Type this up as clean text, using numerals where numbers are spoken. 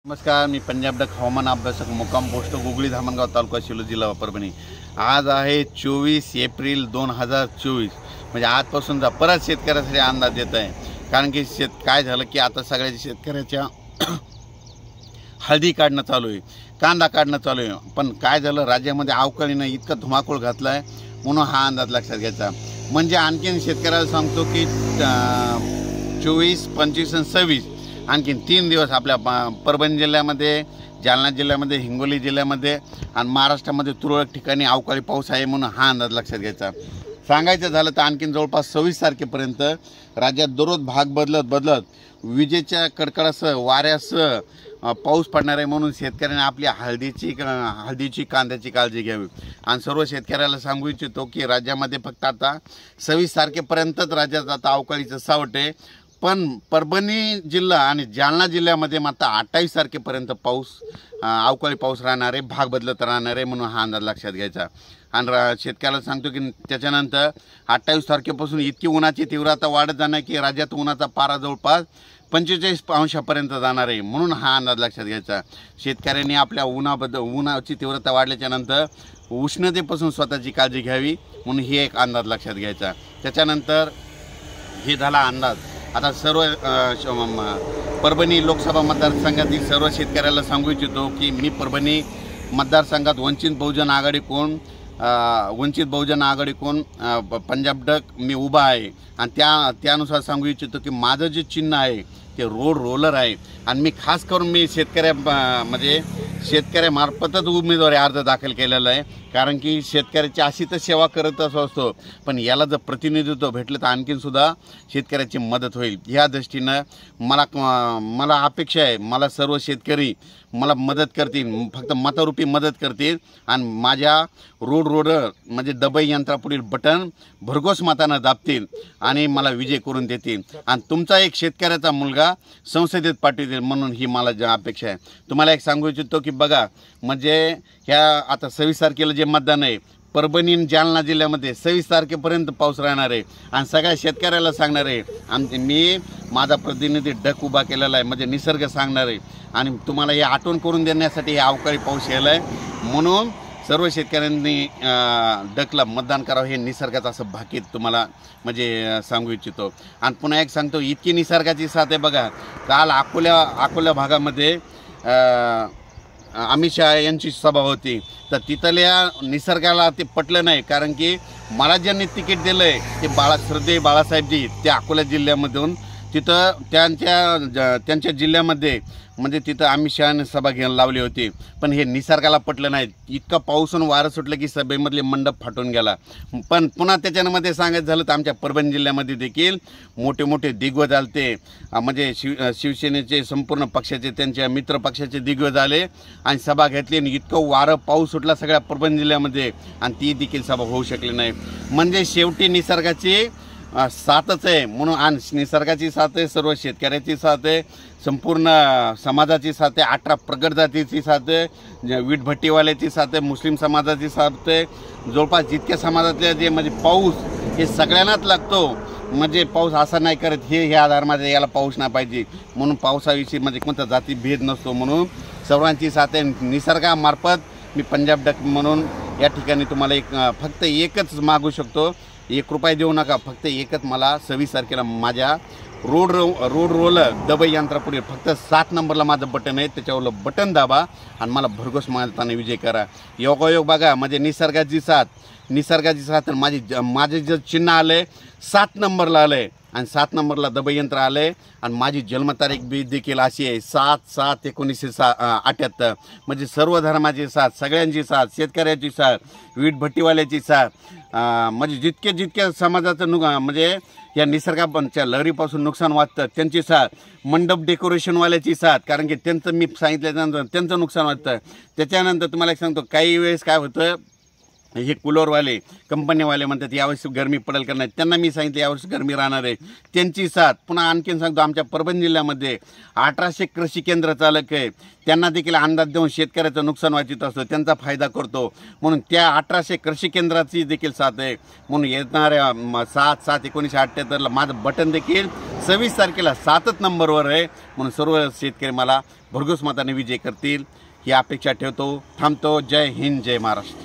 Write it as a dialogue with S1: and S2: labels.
S1: नमस्कार, मी पंजाब डक हवामान अभ्यासक मुक्काम पोस्ट गुगळी धामणगाव तालुका शिरूर जिल्हा परभणी। आज आहे 24 एप्रिल 2024। म्हणजे आजपासून परत शेतकऱ्यासाठी अंदाज येत आहे। कारण की काय झालं की आता सगळ्या शेतकऱ्याच्या हळदी काढणं चालू आहे, कांदा काढणं चालू आहे। पण काय झालं, राज्यामध्ये अवकाळीनं इतका धुमाकूळ घातला आहे म्हणून हा अंदाज लक्षात घ्यायचा। म्हणजे आणखीन शेतकऱ्याला सांगतो की 24, 25 आणि 26 आणखीन 3 दिवस आपल्या परभणी जिल्ह्यामध्ये, जालना जिल्ह्यामध्ये, हिंगोली जिल्ह्यामध्ये आणि महाराष्ट्रामध्ये तुरळक ठिकाणी अवकाळी पाऊस आहे म्हणून हा अंदाज लक्षात घ्यायचा। सांगायचं झालं तर आणखीन जवळपास 26 तारखेपर्यंत राज्यात दररोज भाग बदलत विजेच्या कडकडासह वाऱ्यासह पाऊस पडणार आहे। म्हणून शेतकऱ्यांनी आपली हळदीची कांद्याची काळजी घ्यावी। आणि सर्व शेतकऱ्याला सांगू इच्छितो की राज्यामध्ये फक्त आता 26 तारखेपर्यंतच राज्यात आता अवकाळीचं सावट आहे। पण परभणी जिल्हा आणि जालना जिल्ह्यामध्ये मात्र 28 तारखेपर्यंत अवकाळी पाऊस राहणार आहे, भाग बदलत राहणार आहे म्हणून हा अंदाज लक्षात घ्यायचा। आणि शेतकऱ्याला सांगतो की त्याच्यानंतर 28 तारखेपासून इतकी उन्हाची तीव्रता वाढत जाणार की राज्यात उन्हाचा पारा जवळपास 45 अंशापर्यंत जाणार आहे म्हणून हा अंदाज लक्षात घ्यायचा। शेतकऱ्यांनी आपल्या उन्हाची तीव्रता वाढल्याच्या नंतर उष्णतेपासून स्वतःची काळजी घ्यावी म्हणून ही एक अंदाज लक्षात घ्यायचा। त्याच्यानंतर हे झाला अंदाज। आता सर्व परभणी लोकसभा मतदारसंघातील सर्व शेतकऱ्याला सांगू इच्छितो की मी परभणी मतदारसंघात वंचित बहुजन आघाडी कोण पंजाब डक मी उभा आहे। आणि त्यानुसार सांगू इच्छितो की माझं जे चिन्ह आहे ते रोड रोलर आहे। आणि मी खास करून मी शेतकऱ्यामार्फतच उमेदवारी अर्ज दाखल केलेला आहे। कारण की शेतकऱ्याची अशी तर सेवा करतच असतो, पण याला जर प्रतिनिधित्व भेटलं तर आणखीन सुद्धा शेतकऱ्याची मदत होईल। ह्या दृष्टीनं मला अपेक्षा आहे, मला सर्व शेतकरी मला मदत करतील, फक्त मतरूपी मदत करतील आणि माझ्या रोडर म्हणजे दबाई यंत्रापुढील बटन भरघोस मतानं दाबतील आणि मला विजय करून देतील आणि तुमचा एक शेतकऱ्याचा मुलगा संसदेत पाठवतील म्हणून ही मला अपेक्षा आहे। तुम्हाला एक सांगू इच्छितो की बघा, म्हणजे ह्या आता 26 तारखेला जे मतदान आहे परभणी जालना जिल्ह्यामध्ये 26 तारखेपर्यंत पाऊस राहणार आहे। आणि सगळ्या शेतकऱ्याला सांगणार आहे, मी माझा प्रतिनिधी डक उभा केलेला आहे, म्हणजे निसर्ग सांगणार आहे आणि तुम्हाला हे आठवण करून देण्यासाठी हे अवकाळी पाऊस यायला आहे। म्हणून सर्व शेतकऱ्यांनी डकला मतदान करावं हे निसर्गाचं असं भाकीत तुम्हाला म्हणजे सांगू इच्छितो। आणि पुन्हा एक सांगतो, इतकी निसर्गाची साथ आहे बघा। काल अकोल्या भागामध्ये अमित शहा यांची सभा होती, तर तिथल्या निसर्गाला ते पटलं नाही। कारण की मला ज्यांनी तिकीट दिलं आहे ते श्रद्धेय बाळासाहेबजी, ते अकोला जिल्ह्यामधून तिथं त्यांच्या जिल्ह्यामध्ये म्हणजे तिथं अमित शहाने सभा घ्यायला लावली होती, पण हे निसर्गाला पटलं नाही। इतका पाऊस आणि वारं सुटलं की सभेमधले मंडप फाटून गेला। पण पुन्हा त्याच्यामध्ये सांगायचं झालं तर आमच्या परभणी जिल्ह्यामध्ये देखील मोठे दिग्गज आलते, म्हणजे शिवसेनेचे संपूर्ण पक्षाचे, त्यांच्या मित्र पक्षाचे दिग्गज आले आणि सभा घेतली आणि इतकं वारं पाऊस सुटला सगळ्या परभणी जिल्ह्यामध्ये आणि ती देखील सभा होऊ शकली नाही। म्हणजे शेवटी निसर्गाची साथच आहे म्हणून, आणि निसर्गाची साथ आहे, सर्व शेतकऱ्याची साथ आहे, संपूर्ण समाजाची साथ आहे, 18 प्रगट जातीची साथ आहे, वीटभट्टीवाल्याची साथ आहे, मुस्लिम समाजाची साथ आहे। जवळपास जितक्या समाजातल्या जे म्हणजे पाऊस हे सगळ्यांनाच लागतो, म्हणजे पाऊस असा नाही करत हे ह्या धर्माचे याला पाऊस नाही पाहिजे म्हणून पावसाविषयी म्हणजे कोणता जाती भेद नसतो म्हणून सर्वांची साथ आहे। निसर्गामार्फत मी पंजाब डक म्हणून या ठिकाणी तुम्हाला फक्त एकच मागू शकतो, 1 रुपया देऊ नका, फक्त एकच मला 26 तारखेला माझ्या रोड रोलर दबाई यंत्रापुढे फक्त 7 नंबरला माझं बटन आहे, त्याच्यावरलं बटन दाबा आणि मला भरघोस मताने विजय करा। योगायोग बघा, म्हणजे निसर्गाची साथ माझे जे चिन्ह आलं आहे 7 नंबरला आलं आहे आणि 7 नंबरला दबाई यंत्र आलं आहे आणि माझी जन्मतारीख बी देखील अशी आहे 7/7/1978। म्हणजे सर्व धर्माची साथ, सगळ्यांची साथ, शेतकऱ्याची साथ, वीटभट्टीवाल्याची साथ, म्हणजे जितक्या समाजाचं म्हणजे या निसर्गाच्या लहरीपासून नुकसान वाटतं त्यांची साथ, मंडप डेकोरेशनवाल्याची साथ, कारण की त्यांचं मी सांगितल्यानंतर त्यांचं नुकसान वाटतं। त्याच्यानंतर तुम्हाला एक सांगतो, काही वेळेस काय होतं हे कूलरवाले कंपनीवाले म्हणतात यावर्षी गरमी पडेल का नाही, त्यांना मी सांगितलं यावर्षी गरमी राहणार आहे, त्यांची साथ. पुन्हा आणखीन सांगतो, आमच्या परभणी जिल्ह्यामध्ये 1800 कृषी केंद्र चालक आहे, त्यांना देखील अंदाज देऊन शेतकऱ्याचं नुकसान वाचित असतो, त्यांचा फायदा करतो. म्हणून त्या 1800 कृषी केंद्राची देखील साथ आहे. म्हणून येणाऱ्या 7/7/1978ला माझं बटन देखील 26 तारखेला 7च नंबरवर आहे. म्हणून सर्व शेतकरी मला भरघोस मताने विजय करतील ही अपेक्षा ठेवतो. थांबतो. जय हिंद, जय महाराष्ट्र.